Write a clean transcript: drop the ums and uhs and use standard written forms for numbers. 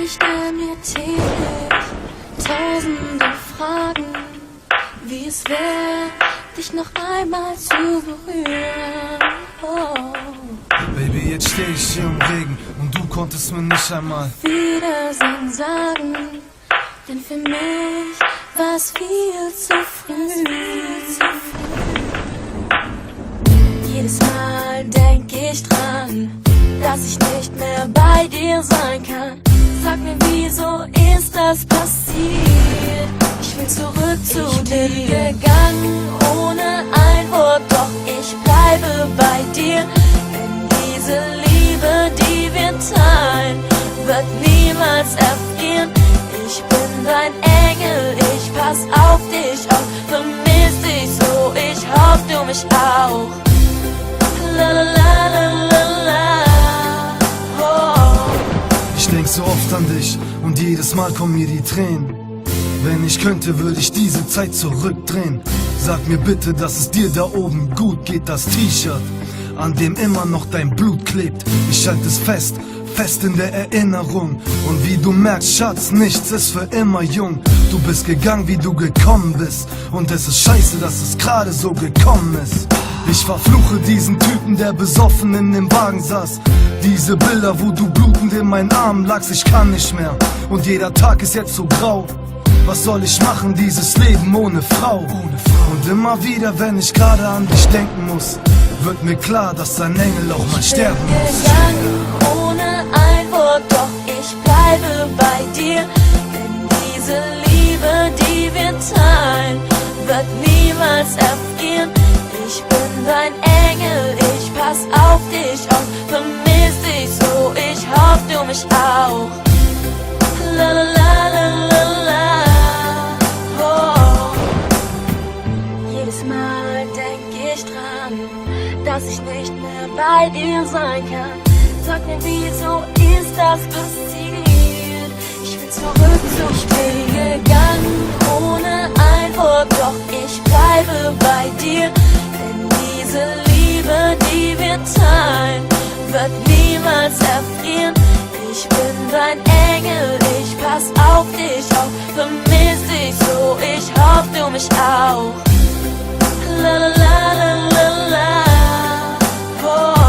Ich stell mir täglich tausende Fragen, wie es wäre, dich noch einmal zu berühren. Oh. Baby, jetzt steh ich hier im Regen und du konntest mir nicht einmal Wiedersehen sagen, denn für mich war es viel zu früh. Jedes Mal denk ich dran, dass ich nicht mehr bei dir sein kann. Sag mir, wieso ist das passiert? Ich will zurück zu dir. Ich bin gegangen ohne ein Wort, doch ich bleibe bei dir. Denn diese Liebe, die wir teilen, wird niemals erfrieren. Ich bin dein Engel, ich pass auf dich auf, vermiss dich so, ich hoff du mich auch. La la la la la la. Ich denk so oft an dich und jedes Mal kommen mir die Tränen. Wenn ich könnte, würde ich diese Zeit zurückdrehen. Sag mir bitte, dass es dir da oben gut geht, das T-Shirt, an dem immer noch dein Blut klebt. Ich halte es fest, fest in der Erinnerung. Und wie du merkst, Schatz, nichts ist für immer jung. Du bist gegangen, wie du gekommen bist. Und es ist scheiße, dass es gerade so gekommen ist. Ich verfluche diesen Typen, der besoffen in dem Wagen saß. Diese Bilder, wo du blutend in meinen Armen lagst, ich kann nicht mehr. Und jeder Tag ist jetzt so grau. Was soll ich machen, dieses Leben ohne Frau? Und immer wieder, wenn ich gerade an dich denken muss, wird mir klar, dass ein Engel auch mal sterben muss. Ich bin gegangen ohne ein Wort, doch ich bleibe bei dir. Denn diese Liebe, die wir teilen, wird niemals erfrieren. Ich bin dein Engel, ich pass auf dich auf, vermiss dich so, ich hoff du mich auch. La la la la la la. Oh. Jedes Mal denk ich dran, dass ich nicht mehr bei dir sein kann. Sag mir, wieso ist das passiert? Ich will zurück zu dir. Gegangen ohne ein Wort, doch ich bleibe bei dir. Denn diese Liebe, die wir teilen, wird niemals erfrieren. Ich bin dein Engel, ich pass auf dich auf, vermiss dich so, ich hoff du mich auch. La la la la la la. Oh.